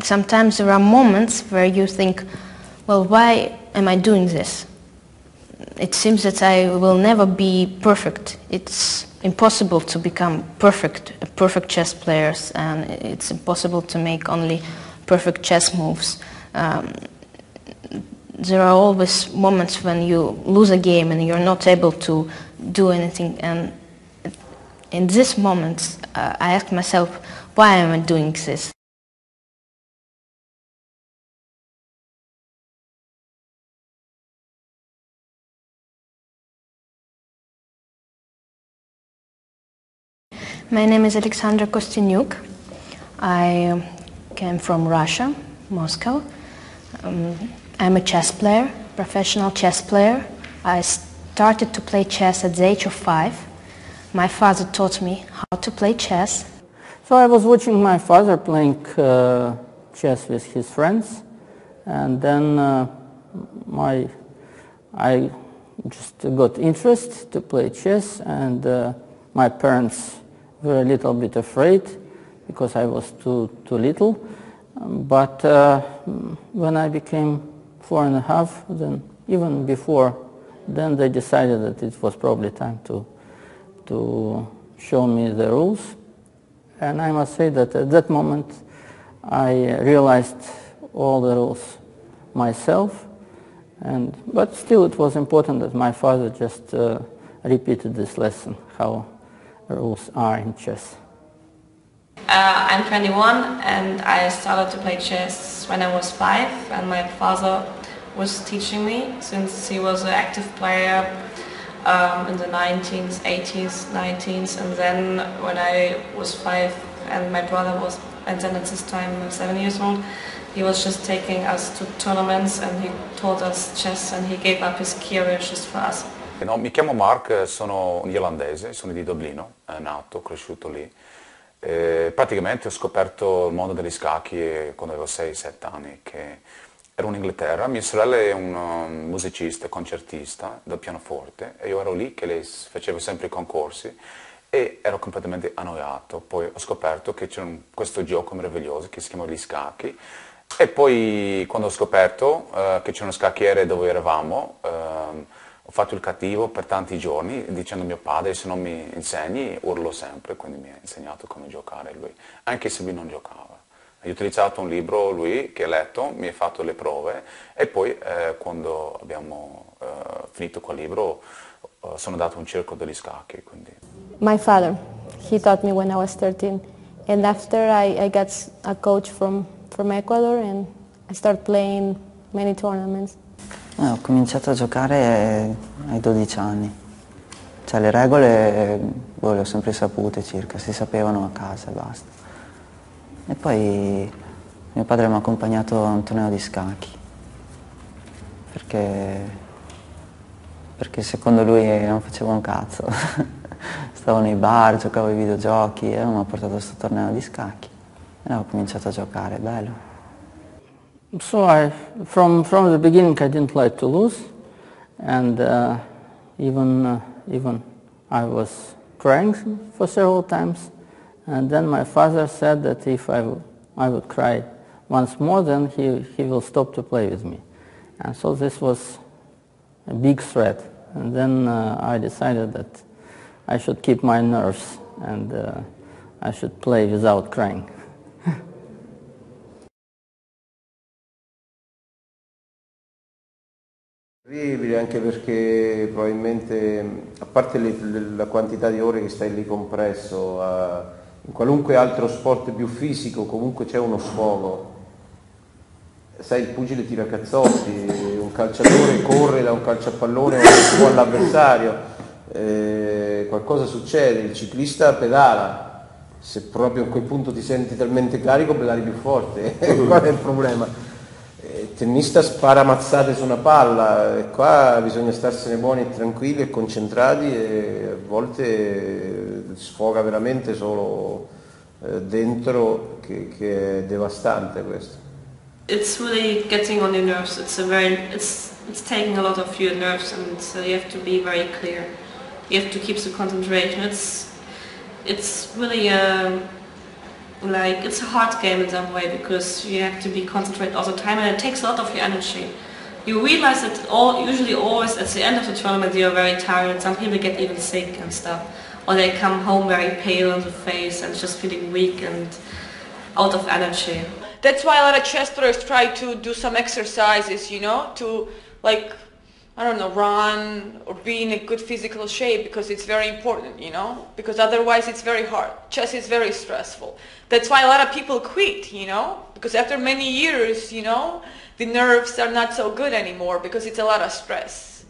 sometimes there are moments where you think, well, why am I doing this? It seems that I will never be perfect. It's impossible to become perfect chess players, and it's impossible to make only perfect chess moves. There are always moments when you lose a game and you're not able to do anything, and in these moments I ask myself, why am I doing this? My name is Alexandra Kosteniuk. I came from Russia, Moscow. I'm a chess player, professional chess player. I started to play chess at the age of 5. My father taught me how to play chess. So I was watching my father playing chess with his friends, and then I just got interest to play chess, and my parents were a little bit afraid because I was too little. But when I became 4.5, then even before, then they decided that it was probably time to show me the rules. And I must say that at that moment I realized all the rules myself. But still it was important that my father just repeated this lesson, how rules are in chess. I'm 21 and I started to play chess when I was 5, and my father was teaching me since he was an active player in the 19th, 80s, 90s, and then when I was 5 and my brother was, and then at this time 7 years old, he was just taking us to tournaments and he taught us chess and he gave up his career just for us. No, mi chiamo Mark, sono un irlandese, sono di Dublino, nato, cresciuto lì. Praticamente ho scoperto il mondo degli scacchi quando avevo 6-7 anni, che ero in Inghilterra. Mia sorella è un musicista, concertista del pianoforte, e io ero lì che lei faceva sempre i concorsi e ero completamente annoiato. Poi ho scoperto che c'era questo gioco meraviglioso che si chiama gli scacchi, e poi quando ho scoperto che c'era uno scacchiere dove eravamo, ho fatto il cattivo per tanti giorni dicendo a mio padre: se non mi insegni urlo sempre, quindi mi ha insegnato come giocare lui, anche se lui non giocava. Ho utilizzato un libro, lui, che ha letto, mi ha fatto le prove, e poi quando abbiamo finito quel libro sono andato a un circo degli scacchi. Quindi. My father, he taught me when I was 13, and after I got a coach from Ecuador and I started playing many tournaments. Ho cominciato a giocare ai 12 anni, cioè le regole le ho sempre sapute circa, si sapevano a casa e basta. E poi mio padre mi ha accompagnato a un torneo di scacchi, perché secondo lui non facevo un cazzo, stavo nei bar, giocavo ai videogiochi e mi ha portato a questo torneo di scacchi e ho cominciato a giocare, bello. So from the beginning I didn't like to lose, and even I was crying for several times, and then my father said that if I would cry once more, then he will stop to play with me. And so this was a big threat, and then I decided that I should keep my nerves and I should play without crying. Terribile, anche perché probabilmente, a parte la quantità di ore che stai lì compresso, in qualunque altro sport più fisico comunque c'è uno sfogo. Sai, il pugile tira cazzotti, un calciatore corre da un calcio a pallone o all'avversario, qualcosa succede, il ciclista pedala, se proprio a quel punto ti senti talmente carico pedali più forte, qual è il problema? Il tennista spara mazzate su una palla e qua bisogna starsene buoni e tranquilli e concentrati, e a volte sfoga veramente solo dentro, che è devastante questo. It's really getting on your nerves. It's taking a lot of your nerves, and so you have to be very clear. You have to keep the concentration. It's really Like, it's a hard game in some way because you have to be concentrated all the time and it takes a lot of your energy. You realize that usually always at the end of the tournament you're very tired. Some people get even sick and stuff. Or they come home very pale on the face and just feeling weak and out of energy. That's why a lot of chess players try to do some exercises, you know, to like, I don't know, run or be in a good physical shape, because it's very important, you know, because otherwise it's very hard. Chess is very stressful. That's why a lot of people quit, you know, because after many years, you know, the nerves are not so good anymore because it's a lot of stress.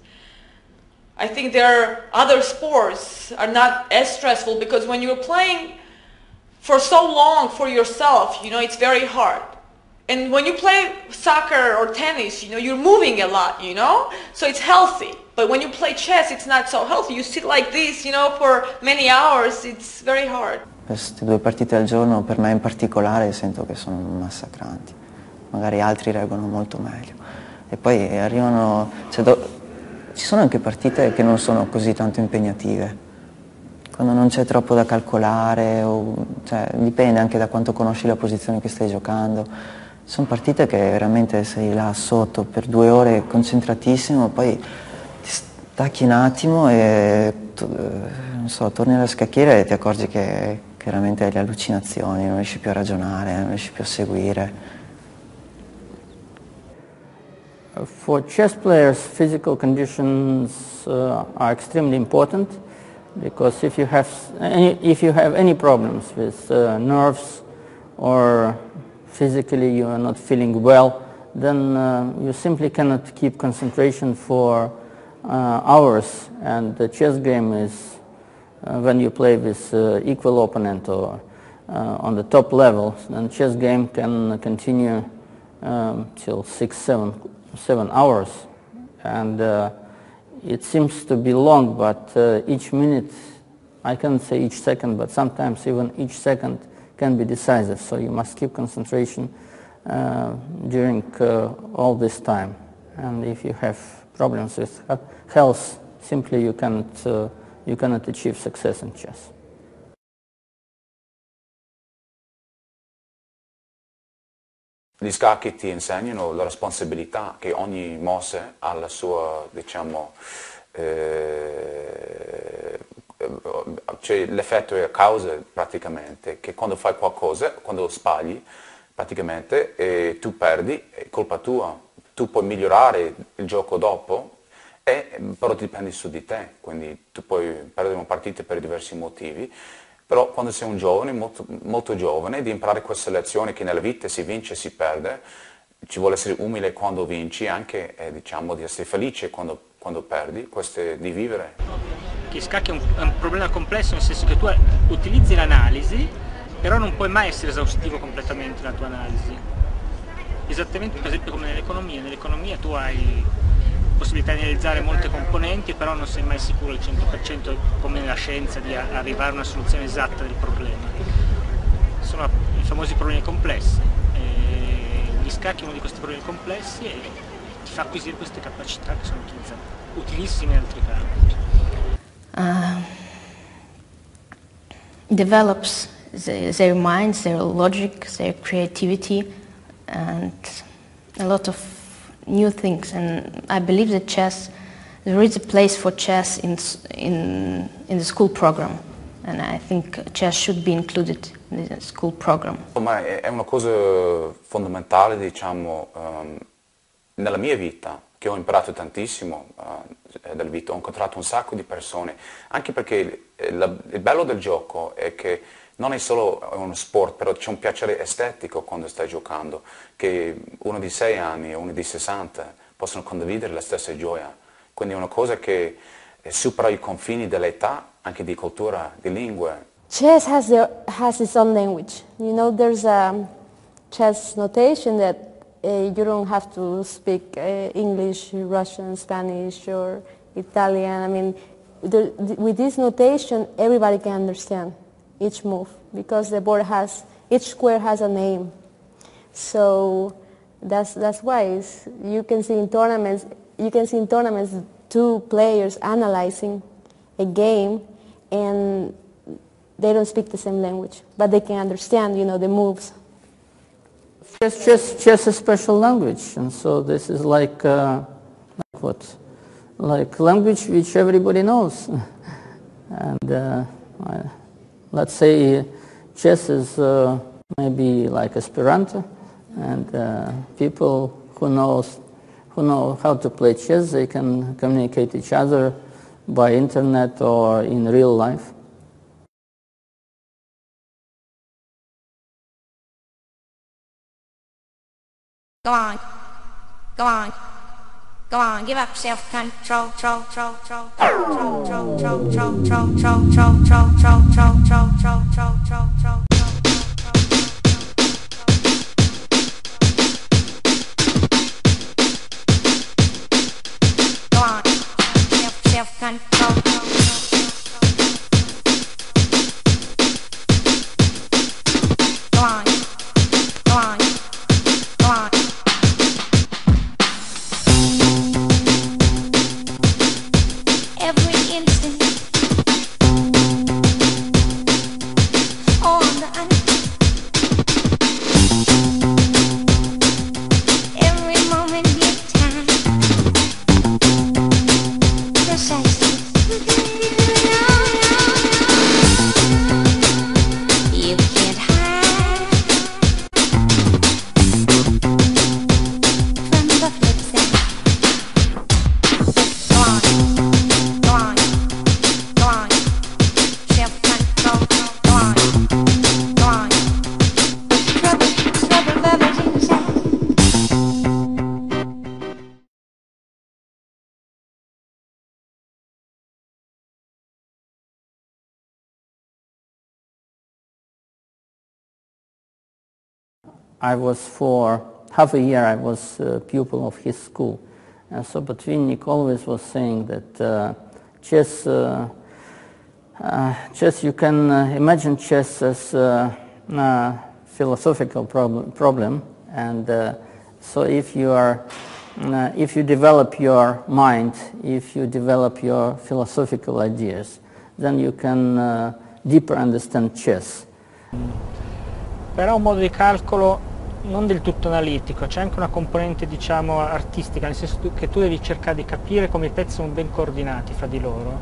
I think there are other sports are not as stressful because when you're playing for so long for yourself, you know, it's very hard. And when you play soccer or tennis, you know, you're moving a lot, you know, so it's healthy. But when you play chess, it's not so healthy. You sit like this, you know, for many hours, it's very hard. Queste 2 partite al giorno per me in particolare sento che sono massacranti, magari altri reggono molto meglio. E poi arrivano, ci sono anche partite che non sono così tanto impegnative, quando non c'è troppo da calcolare, cioè, dipende anche da quanto conosci la posizione che stai giocando. Sono partite che veramente sei là sotto per 2 ore concentratissimo, poi ti stacchi un attimo e non so, torni alla scacchiera e ti accorgi che veramente hai le allucinazioni, non riesci più a ragionare, non riesci più a seguire. For chess players, physical conditions are extremely important, because if you have any problems with nerves or physically you are not feeling well, then you simply cannot keep concentration for hours. And the chess game is when you play with equal opponent or on the top level, then chess game can continue till 6-7 hours. And it seems to be long, but each minute, I can't say each second, but sometimes even each second can be decisive. So you must keep concentration during all this time. And if you have problems with health, simply you cannot achieve success in chess. Gli scacchi ti insegnano la responsabilità che ogni mossa ha la sua, diciamo, c'è l'effetto e la causa praticamente, che quando fai qualcosa, quando sbagli praticamente e tu perdi, è colpa tua. Tu puoi migliorare il gioco dopo, però dipende su di te, quindi tu puoi perdere una partita per diversi motivi. Però quando sei un giovane, molto giovane, di imparare queste lezioni che nella vita si vince e si perde, ci vuole essere umile quando vinci, anche diciamo di essere felice quando perdi, di vivere. Che scacchi è un problema complesso, nel senso che tu utilizzi l'analisi, però non puoi mai essere esaustivo completamente nella tua analisi. Esattamente per esempio come nell'economia tu hai possibilità di analizzare molte componenti, però non sei mai sicuro al 100% come nella scienza di arrivare a una soluzione esatta del problema. Sono i famosi problemi complessi. Gli scacchi è uno di questi problemi complessi e ti fa acquisire queste capacità che sono utilissime in altri campi. Develops their minds, their logic, their creativity, and a lot of new things. And I believe that there is a place for chess in the school program, and I think chess should be included in the school program. Ma è una cosa fondamentale, diciamo, nella mia vita, che ho imparato tantissimo dalla vita, ho incontrato un sacco di persone, anche perché il bello del gioco è che non è solo uno sport, però c'è un piacere estetico quando stai giocando, che uno di 6 anni e uno di 60 possono condividere la stessa gioia. Quindi è una cosa che supera i confini dell'età, anche di cultura, di lingue. Chess has its own language. You know, there's a chess notation that you don't have to speak English, Russian, Spanish, or Italian. I mean, with this notation, everybody can understand each move, because the board each square has a name. So that's why you can see in tournaments 2 players analyzing a game, and they don't speak the same language, but they can understand, you know, the moves. Chess is a special language, and so this is like what? Like language which everybody knows. And let's say chess is maybe like Esperanto, and people who know how to play chess, they can communicate each other by internet or in real life. Go on, go on, go on, give up self-control, Go on, self-control. Go on, go on, go on. Every instant on the every moment give time precisely. You can't hide from the flip side. Go on. Go on, go on, self-control, go on, go on, trouble bubbles inside. I was for half a year I was a pupil of his school, and so Botvinnik always was saying that chess you can imagine chess as a philosophical problem, and so if you develop your mind, if you develop your philosophical ideas, then you can deeper understand chess. Però è un modo di calcolo non del tutto analitico, c'è anche una componente, diciamo, artistica, nel senso che tu devi cercare di capire come i pezzi sono ben coordinati fra di loro,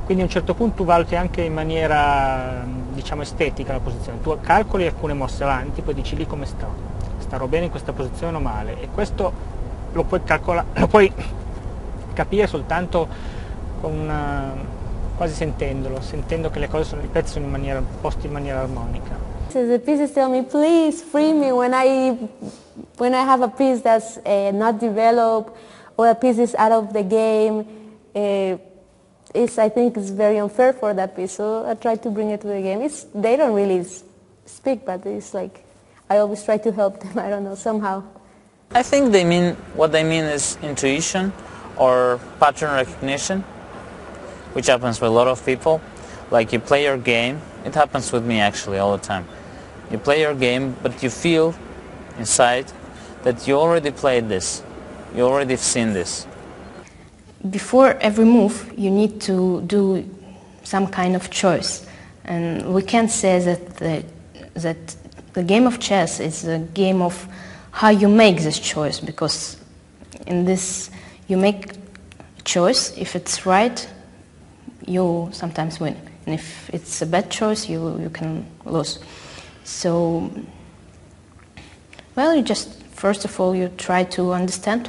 quindi a un certo punto tu valuti anche in maniera, diciamo, estetica la posizione, tu calcoli alcune mosse avanti, poi dici lì come starò bene in questa posizione o male, e questo lo puoi capire soltanto con quasi sentendo che le cose sono, i pezzi sono posti in maniera armonica. So the pieces tell me, please free me when I have a piece that's not developed or a piece is out of the game. I think it's very unfair for that piece, so I try to bring it to the game. They don't really speak, but it's like I always try to help them. I don't know, somehow. I think what they mean is intuition or pattern recognition, which happens with a lot of people. Like you play your game, it happens with me actually all the time. You play your game, but you feel inside that you already played this, you already seen this. Before every move, you need to do some kind of choice, and we can't say that the game of chess is a game of how you make this choice, because in this you make a choice. If it's right, you sometimes win, and if it's a bad choice, you can lose. So, well, you just first of all you try to understand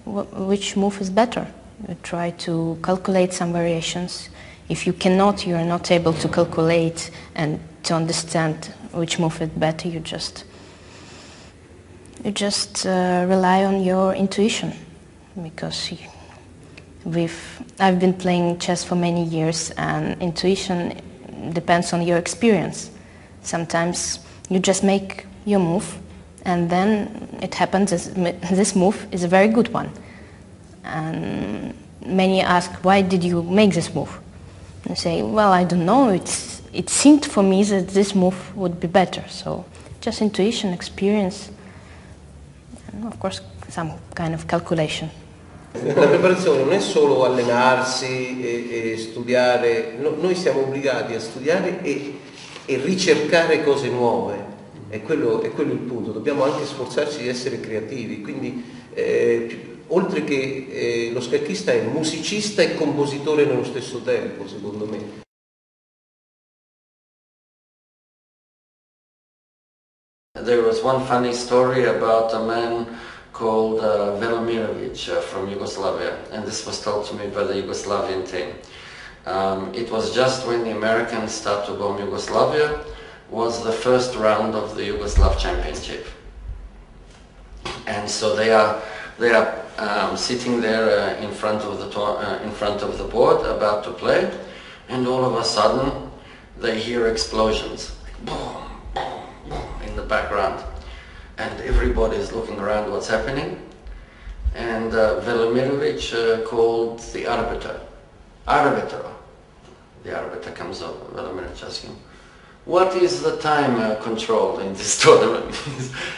which move is better. You try to calculate some variations. If you cannot, you are not able to calculate and to understand which move is better. You just rely on your intuition, because I've been playing chess for many years, and intuition depends on your experience. Sometimes you just make your move, and then it happens this move is a very good one. And many ask, why did you make this move? And say, well, I don't know, it seemed for me that this move would be better. So just intuition, experience, and of course some kind of calculation. La preparazione non è solo allenarsi e studiare, noi siamo obbligati a studiare e ricercare cose nuove, è quello il punto, dobbiamo anche sforzarci di essere creativi, quindi oltre che lo scacchista è musicista e compositore nello stesso tempo, secondo me. There was one funny story about a man called Velimirovic from Yugoslavia, and this was told to me by the Yugoslavian team. It was just when the Americans started to bomb Yugoslavia, was the first round of the Yugoslav Championship. And so they are sitting there in front of the board, about to play, and all of a sudden they hear explosions, boom, boom, boom, in the background, and everybody is looking around what's happening. And Velimirovic called the arbiter. The arbiter comes over. Velimirovic asks him, "What is the time control in this tournament?"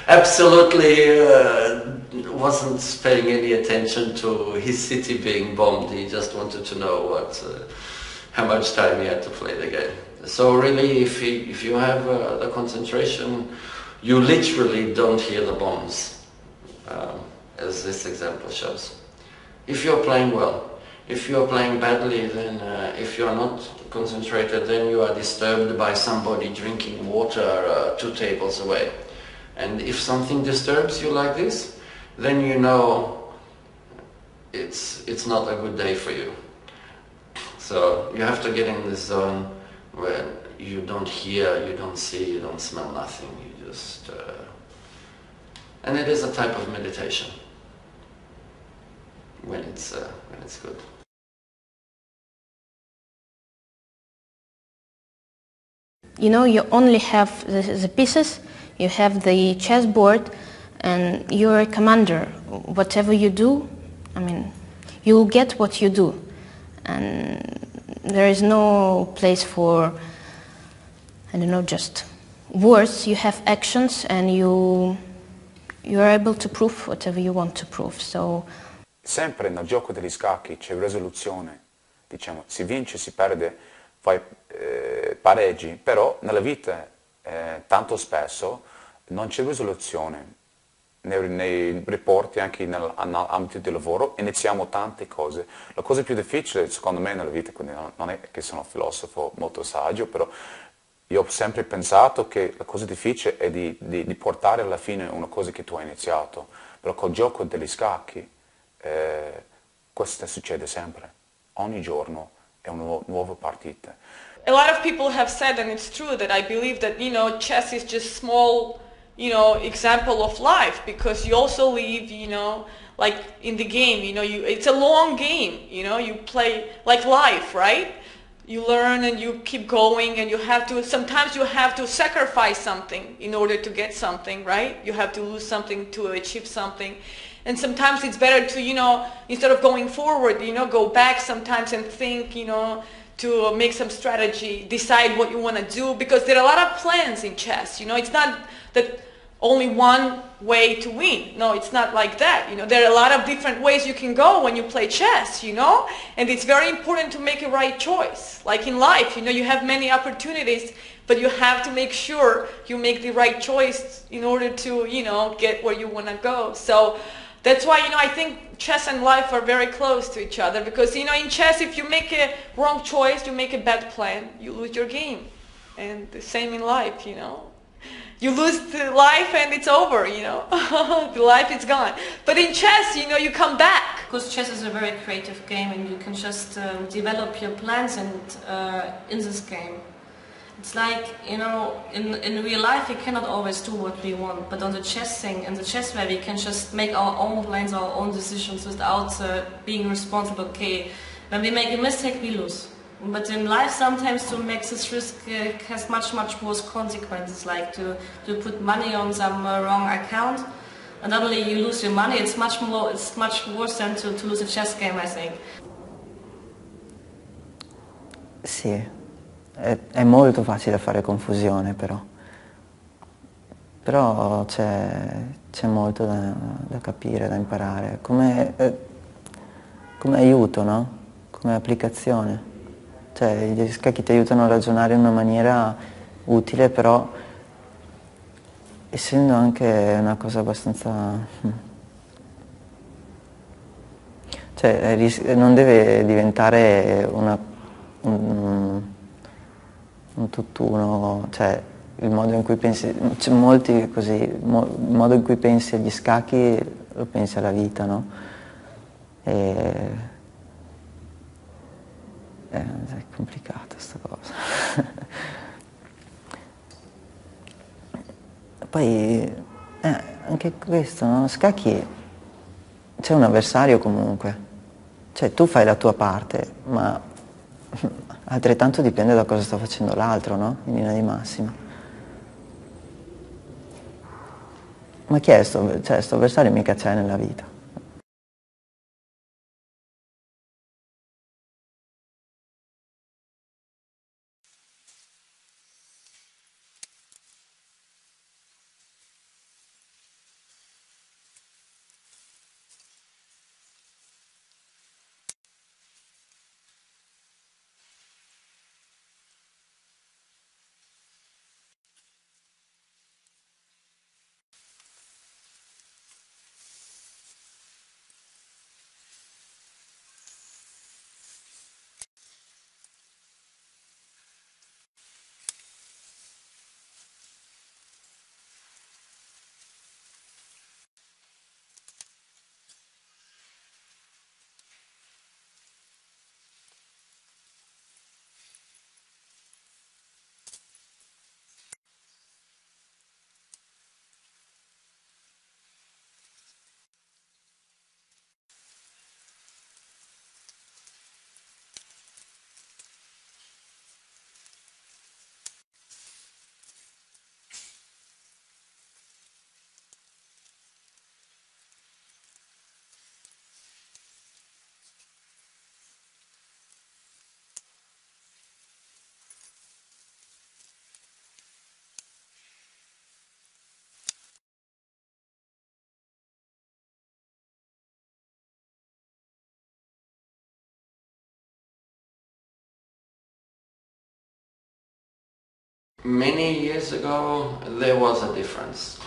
Absolutely wasn't paying any attention to his city being bombed. He just wanted to know how much time he had to play the game. So really, if you have the concentration, you literally don't hear the bombs, as this example shows. If you're playing well. If you're playing badly, then if you're not concentrated, then you are disturbed by somebody drinking water 2 tables away. And if something disturbs you like this, then you know it's not a good day for you. So you have to get in this zone where you don't hear, you don't see, you don't smell nothing. You just and it is a type of meditation when it's good. You know, you only have the pieces, you have the chessboard, and you're a commander. Whatever you do, I mean, you'll get what you do. And there is no place for, I don't know, just words. You have actions, and you're able to prove whatever you want to prove. So sempre nel gioco degli scacchi c'è risoluzione, diciamo, si vince, si perde, fai pareggi, però nella vita tanto spesso non c'è risoluzione. Nei rapporti, anche nell'ambito di lavoro, iniziamo tante cose. La cosa più difficile, secondo me, nella vita, quindi non è che sono un filosofo molto saggio, però io ho sempre pensato che la cosa difficile è di portare alla fine una cosa che tu hai iniziato. Però col gioco degli scacchi questo succede sempre. Ogni giorno è una nuova partita. A lot of people have said, and it's true, that I believe that, you know, chess is just small, you know, example of life, because you also live, you know, like in the game, you know, it's a long game, you know, you play like life, right? You learn and you keep going, and sometimes you have to sacrifice something in order to get something, right? You have to lose something to achieve something. And sometimes it's better to, you know, instead of going forward, you know, go back sometimes and think, you know, to make some strategy, decide what you want to do, because there are a lot of plans in chess, you know. It's not that only one way to win. No, it's not like that, you know. There are a lot of different ways you can go when you play chess, you know, and it's very important to make a right choice. Like in life, you know, you have many opportunities, but you have to make sure you make the right choice in order to, you know, get where you want to go. So that's why, you know, I think chess and life are very close to each other, because, you know, in chess, if you make a wrong choice, you make a bad plan, you lose your game. And the same in life, you know. You lose the life and it's over, you know. The life is gone. But in chess, you know, you come back. Because chess is a very creative game, and you can just develop your plans in this game. It's like, you know, in real life we cannot always do what we want, but on the chess thing, in the chess where we can just make our own plans, our own decisions without being responsible. Okay, when we make a mistake, we lose. But in life, sometimes to make this risk has much worse consequences, like to put money on some wrong account, and not only you lose your money, it's much worse than to lose a chess game, I think. Sì, è molto facile fare confusione, però c'è molto da capire, da imparare. Come come aiuto, no? Come applicazione. Cioè gli scacchi ti aiutano a ragionare in una maniera utile, però essendo anche una cosa abbastanza... Cioè non deve diventare un tutt'uno, cioè il modo in cui pensi, c'è molti così, il modo in cui pensi agli scacchi lo pensi alla vita, no? È complicata sta cosa. Poi anche questo, no? Scacchi c'è un avversario comunque, cioè tu fai la tua parte, ma altrettanto dipende da cosa sta facendo l'altro, no? In linea di massima. Ma chi è sto avversario? Mica c'è nella vita. Many years ago there was a difference,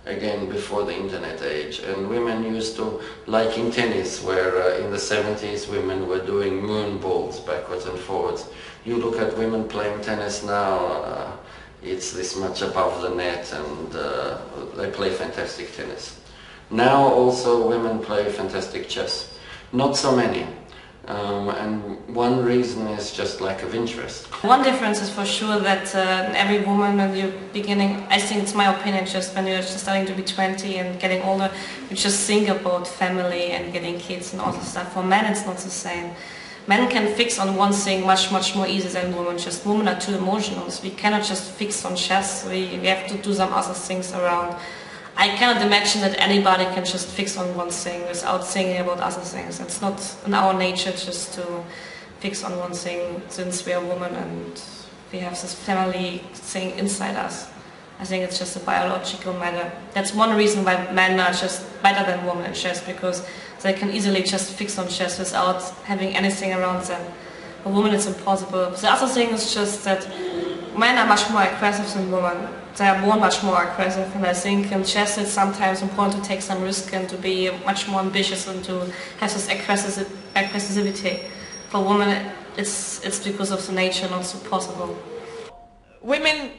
again before the internet age, and women used to, like in tennis where in the 70s women were doing moon balls backwards and forwards. You look at women playing tennis now, it's this much above the net, and they play fantastic tennis. Now also women play fantastic chess, not so many. And one reason is just lack of interest. One difference is for sure that every woman when you're beginning, I think it's my opinion, just when you're just starting to be 20 and getting older, you just think about family and getting kids and all this stuff. For men it's not the same. Men can fix on one thing much more easy than women. Just women are too emotional. So we cannot just fix on chess. We have to do some other things around. I cannot imagine that anybody can just fix on one thing without thinking about other things. It's not in our nature just to fix on one thing, since we are women and we have this family thing inside us. I think it's just a biological matter. That's one reason why men are just better than women in chess, because they can easily just fix on chess without having anything around them. For women it's impossible. The other thing is just that men are much more aggressive than women. They are much more aggressive, and I think in chess it's sometimes important to take some risk and to be much more ambitious and to have this aggressivity. For women it's because of the nature not so possible. Women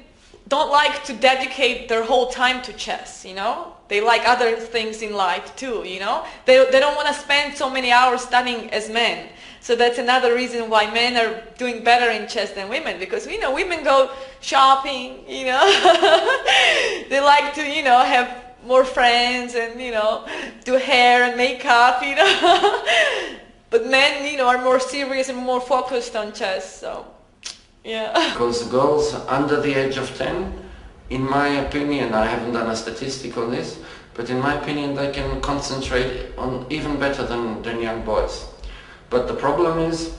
don't like to dedicate their whole time to chess, you know? They like other things in life too, you know? They don't want to spend so many hours studying as men. So that's another reason why men are doing better in chess than women, because, you know, women go shopping, you know? They like to, you know, have more friends and, you know, do hair and makeup, you know? But men, you know, are more serious and more focused on chess, so, yeah. Because girls under the age of 10, in my opinion, I haven't done a statistic on this, but in my opinion they can concentrate on even better than young boys. But the problem is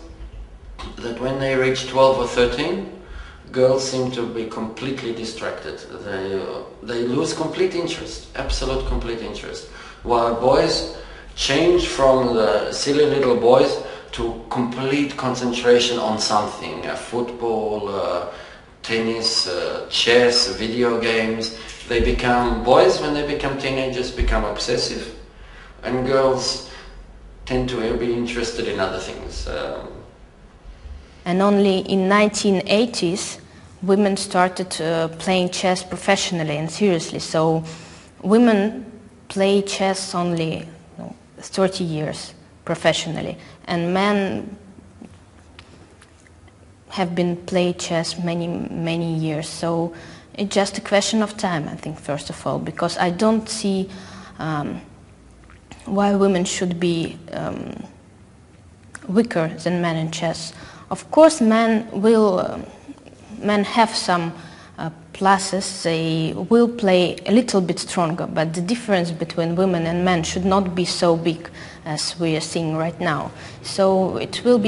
that when they reach 12 or 13, girls seem to be completely distracted. They lose complete interest, absolute complete interest. While boys change from the silly little boys to complete concentration on something, football, tennis, chess, video games. They become, boys when they become teenagers become obsessive, and girls tend to be interested in other things. And only in 1980s women started playing chess professionally and seriously. So women play chess only 30 years professionally, and men have been playing chess many years. So it's just a question of time, I think, first of all, because I don't see why women should be weaker than men in chess. Of course, men have some pluses. They will play a little bit stronger, but the difference between women and men should not be so big as we are seeing right now. So it will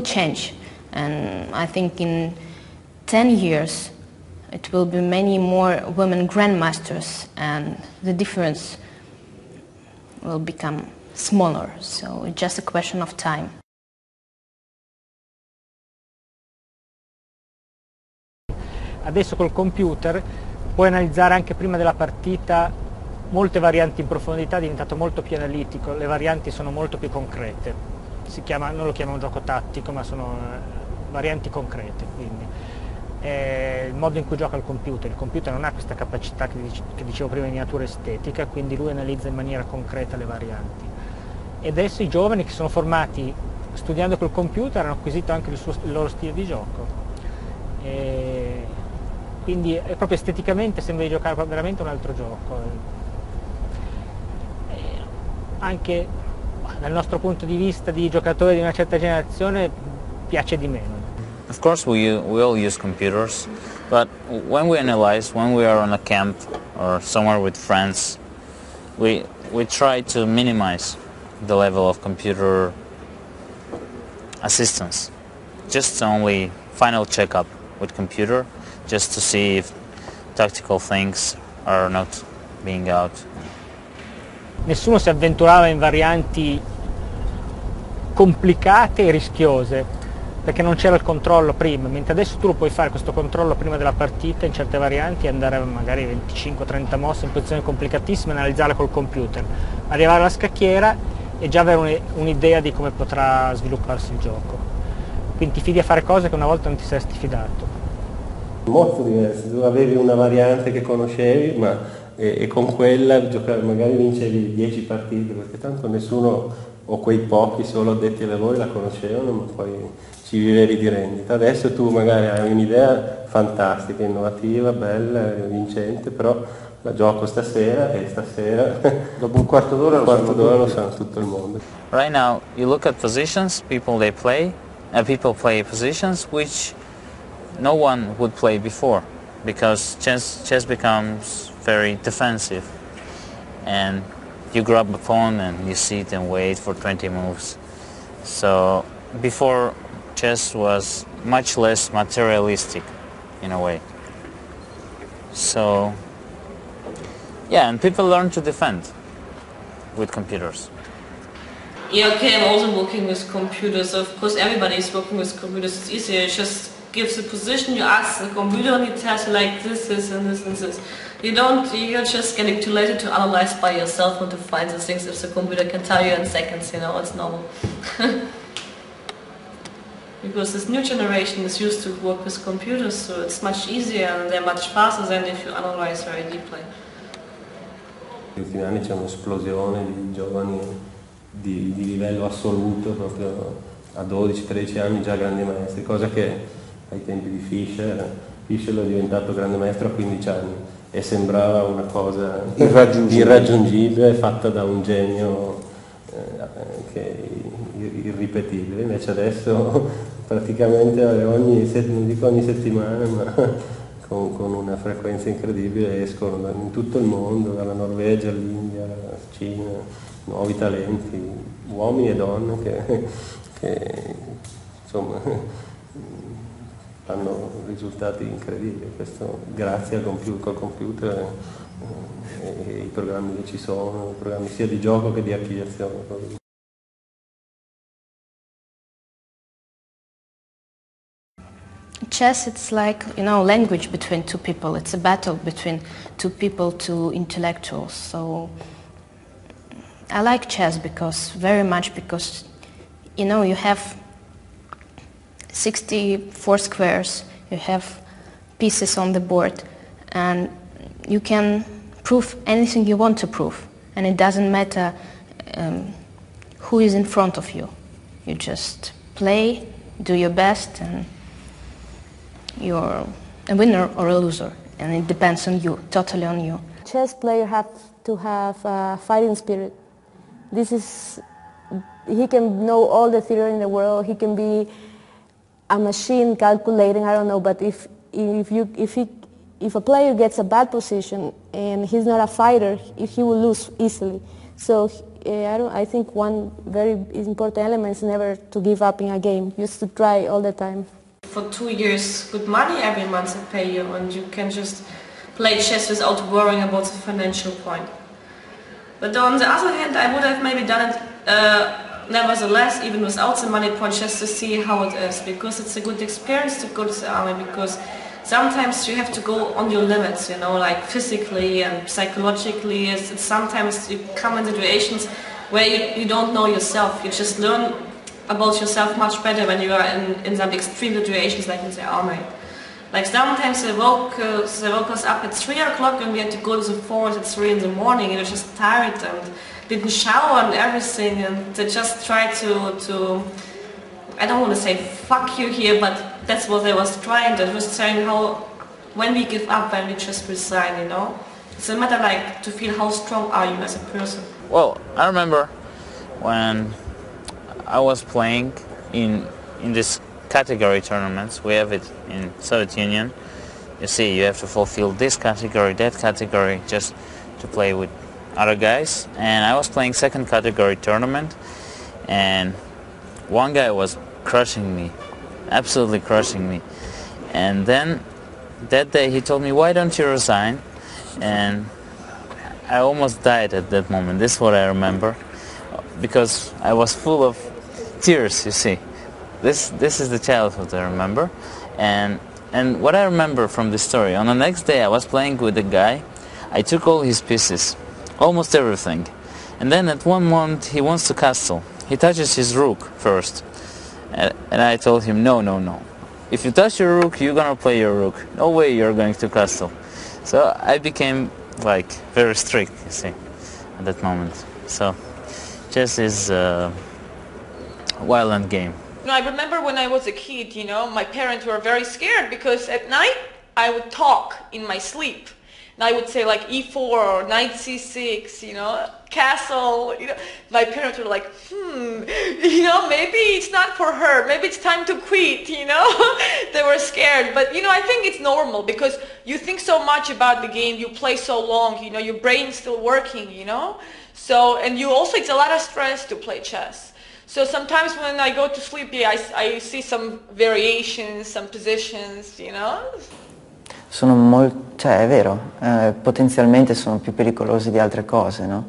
change, and I think in 10 years it will be many more women grandmasters, and the difference will become smaller. So it's just a question of time. Adesso col computer puoi analizzare anche prima della partita molte varianti in profondità, è diventato molto più analitico, le varianti sono molto più concrete. Non lo chiamano gioco tattico, ma sono varianti concrete. Quindi il modo in cui gioca il computer non ha questa capacità che dicevo prima di natura estetica, quindi lui analizza in maniera concreta le varianti. E adesso i giovani che sono formati studiando col computer hanno acquisito anche il loro stile di gioco. Quindi è proprio esteticamente sembra di giocare veramente un altro gioco. Anche dal nostro punto di vista di giocatore di una certa generazione piace di meno. Of course we all use computers, but when we analyze, when we are on a camp or somewhere with friends, we try to minimize the level of computer assistance. Just only final checkup with computer, just to see if tactical things are not being out. Nessuno si avventurava in varianti complicate e rischiose, perché non c'era il controllo prima, mentre adesso tu lo puoi fare questo controllo prima della partita in certe varianti e andare magari 25-30 mosse in posizioni complicatissime e analizzarle col computer, arrivare alla scacchiera e già avere un'idea di come potrà svilupparsi il gioco. Quindi ti fidi a fare cose che una volta non ti saresti fidato. Molto diverso, tu avevi una variante che conoscevi, e con quella giocavi, magari vincevi 10 partite, perché tanto nessuno, o quei pochi solo addetti ai lavori, la conoscevano, ma poi ci vivevi di rendita. Adesso tu magari hai un'idea fantastica, innovativa, bella, vincente, però la gioco stasera e stasera dopo un quarto d'ora lo sa tutto il mondo. Right now you look at positions, people play positions which no one would play before, because chess becomes very defensive, and you grab a pawn and you sit and wait for 20 moves. So before, chess was much less materialistic in a way. So yeah, and people learn to defend with computers. Yeah, okay, I'm also working with computers. Of course, everybody is working with computers. It's easier. It just gives a position, you ask the computer and it tells you like this, and this, and this. You're just getting too lazy to analyze by yourself and to find the things if the computer can tell you in seconds, it's normal. Because this new generation is used to work with computers, so it's much easier and they're much faster than if you analyze very deeply. Negli ultimi anni c'è un'esplosione di giovani di livello assoluto, proprio a 12-13 anni già grandi maestri, cosa che ai tempi di Fischer è diventato grande maestro a 15 anni e sembrava una cosa irraggiungibile fatta da un genio irripetibile. Invece adesso praticamente non dico ogni settimana, ma con una frequenza incredibile escono in tutto il mondo, dalla Norvegia all'India, alla Cina, nuovi talenti, uomini e donne che insomma fanno risultati incredibili, questo grazie al col computer e i programmi che ci sono, programmi sia di gioco che di archiviazione. Chess, it's like, language between two people. It's a battle between two people, two intellectuals. So I like chess very much because, you have 64 squares, you have pieces on the board, and you can prove anything you want to prove. And it doesn't matter who is in front of you. You just play, do your best, and you're a winner or a loser, and it depends on you, totally on you. Chess player have to have a fighting spirit. He can know all the theory in the world, he can be a machine calculating, I don't know, but if a player gets a bad position and he's not a fighter, he will lose easily. So I think one very important element is never to give up in a game, just to try all the time. For 2 years, good money every month they pay you, and you can just play chess without worrying about the financial point. But on the other hand, I would have maybe done it nevertheless, even without the money point, just to see how it is, because it's a good experience to go to the army, because sometimes you have to go on your limits, like physically and psychologically. Sometimes you come in situations where you don't know yourself. You just learn about yourself much better when you are in some extreme situations like in the army. Like sometimes they woke us up at 3 o'clock and we had to go to the forest at 3 in the morning, and we were just tired and didn't shower and everything, and they just tried to I don't want to say fuck you here, but that's what they was trying. They was saying how when we give up, when we just resign, It's a matter like to feel how strong are you as a person. Well, I remember when I was playing in this category tournaments. We have it in Soviet Union. You see, you have to fulfill this category, that category, just to play with other guys. And I was playing second category tournament, and one guy was crushing me, absolutely crushing me. And then that day he told me, why don't you resign? And I almost died at that moment. This is what I remember, because I was full of tears, you see. This is the childhood I remember. And what I remember from this story, on the next day I was playing with a guy. I took all his pieces, almost everything. And then at one moment he wants to castle. He touches his rook first. And I told him, no. If you touch your rook, you're gonna play your rook. No way you're going to castle. So I became like very strict, you see, at that moment. So chess is a violent game. I remember when I was a kid, my parents were very scared because at night I would talk in my sleep. And I would say like e4 or knight c6, castle. My parents were like, maybe it's not for her. Maybe it's time to quit, They were scared. But, I think it's normal because you think so much about the game. You play so long, your brain's still working, So, and it's a lot of stress to play chess. So sometimes when I go to sleep, I see some variations, some positions, È vero, potenzialmente sono più pericolosi di altre cose, no?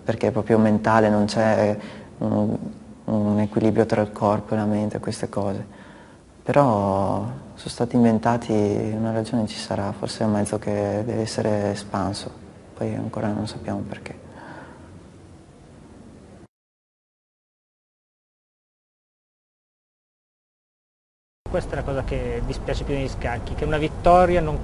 Perché è proprio mentale, non c'è un equilibrio tra il corpo e la mente, queste cose. Però sono stati inventati, una ragione ci sarà, forse è un mezzo che deve essere espanso, poi ancora non sappiamo perché. Questa è la cosa che dispiace più negli scacchi, che una vittoria non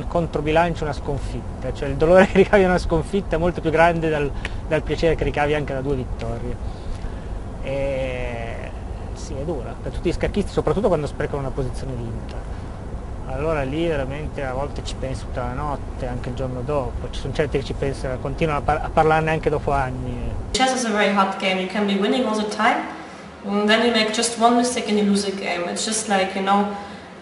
controbilancia una sconfitta, cioè il dolore che ricavi da una sconfitta è molto più grande dal piacere che ricavi anche da 2 vittorie. E sì, è dura, per tutti gli scacchisti, soprattutto quando sprecano una posizione vinta. Allora lì veramente a volte ci penso tutta la notte, anche il giorno dopo, ci sono certi che ci pensano, continuano a parlarne anche dopo anni. Chess is a very hard game, you can be winning all the time. And then you make just one mistake and you lose a game. It's just like,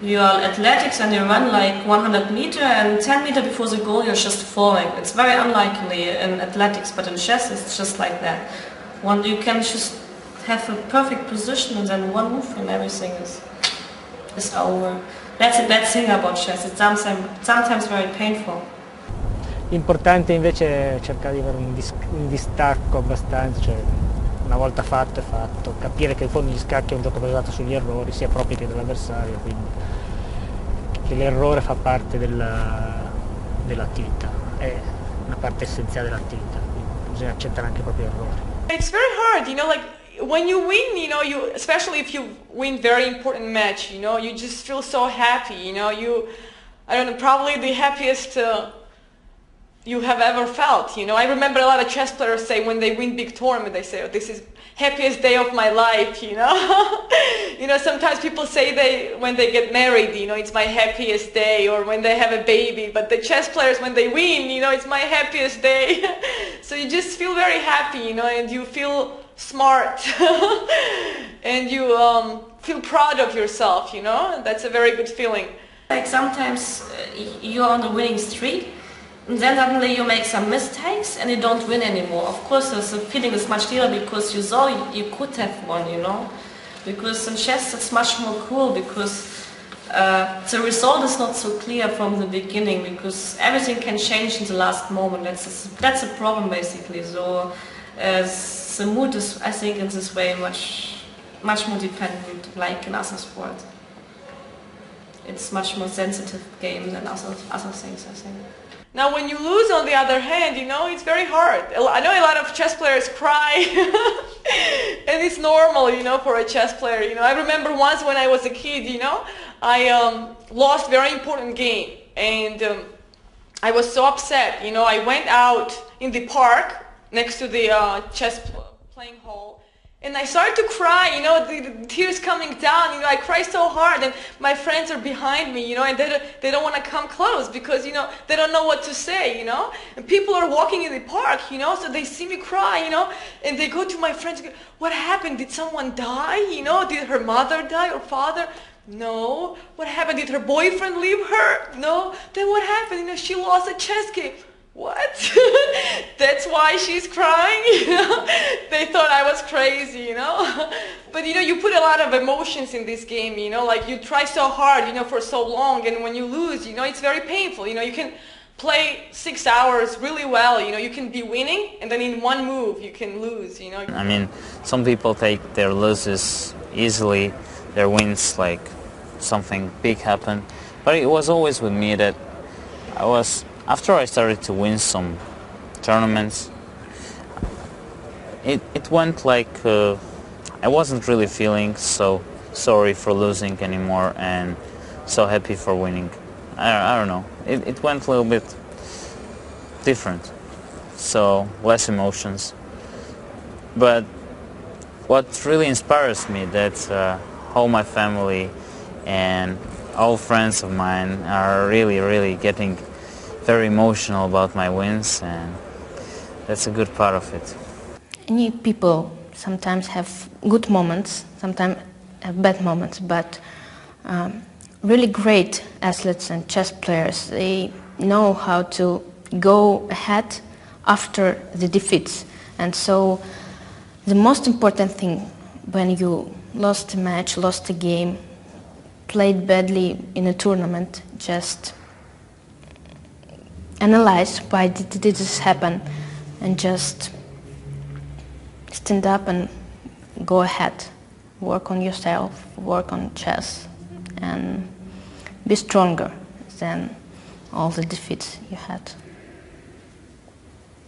you're athletics and you run like 100 meters and 10 meters before the goal you're just falling. It's very unlikely in athletics, but in chess it's just like that. You can just have a perfect position and then one move and everything is over. That's a bad thing about chess. It's sometimes very painful. L'importante invece è cercare di avere un distacco abbastanza, cioè una volta fatto è fatto, capire che in fondo gli scacchi è un gioco basato sugli errori, sia propri che dell'avversario, quindi che l'errore fa parte dell'attività, è una parte essenziale dell'attività, quindi bisogna accettare anche i propri errori. It's very hard, you know, like when you win, you know, especially if you win very important match, you know, you just feel so happy, you know, I don't know, probably the happiest you have ever felt, you know. I remember a lot of chess players say when they win big tournament, they say, oh, this is happiest day of my life, you know. You know, sometimes people say when they get married, you know, it's my happiest day, or when they have a baby, but the chess players, when they win, you know, it's my happiest day. So you just feel very happy, you know, and you feel smart, and you feel proud of yourself, you know. That's a very good feeling. Like sometimes you're on the winning streak, and then suddenly you make some mistakes and you don't win anymore. Of course, the feeling is much clearer because you saw you could have won, you know. Because in chess it's much more cool because the result is not so clear from the beginning because everything can change in the last moment. That's a problem basically. So the mood is, I think, in this way much more dependent, like in other sport. It's much more sensitive game than other things, I think. Now when you lose, on the other hand, you know, it's very hard. I know a lot of chess players cry, and it's normal, you know, for a chess player. You know, I remember once when I was a kid, you know, I lost a very important game, and I was so upset. You know, I went out in the park next to the chess playing hall, and I started to cry, you know, the tears coming down, you know, I cry so hard, and my friends are behind me, you know, and they don't want to come close because, you know, they don't know what to say, you know, and people are walking in the park, you know, so they see me cry, you know, and they go to my friends and go, what happened? Did someone die? You know, did her mother die or father? No. What happened? Did her boyfriend leave her? No. Then what happened? You know, she lost a chess game. What? That's why she's crying? You know? They thought I was crazy, you know? But, you know, you put a lot of emotions in this game, you know, like you try so hard, you know, for so long, and when you lose, you know, it's very painful. You know, you can play 6 hours really well, you know, you can be winning, and then in one move you can lose, you know? I mean, some people take their losses easily, their wins like something big happened, but it was always with me that after I started to win some tournaments, it went like I wasn't really feeling so sorry for losing anymore and so happy for winning. I don't know. It went a little bit different, so less emotions. But what really inspires me that all my family and all friends of mine are really getting very emotional about my wins, and that's a good part of it. Any people sometimes have good moments, sometimes have bad moments, but really great athletes and chess players, they know how to go ahead after the defeats. And so the most important thing when you lost a match, lost a game, played badly in a tournament, just analyze why did this happen and just stand up and go ahead. Work on yourself, work on chess, and be stronger than all the defeats you had.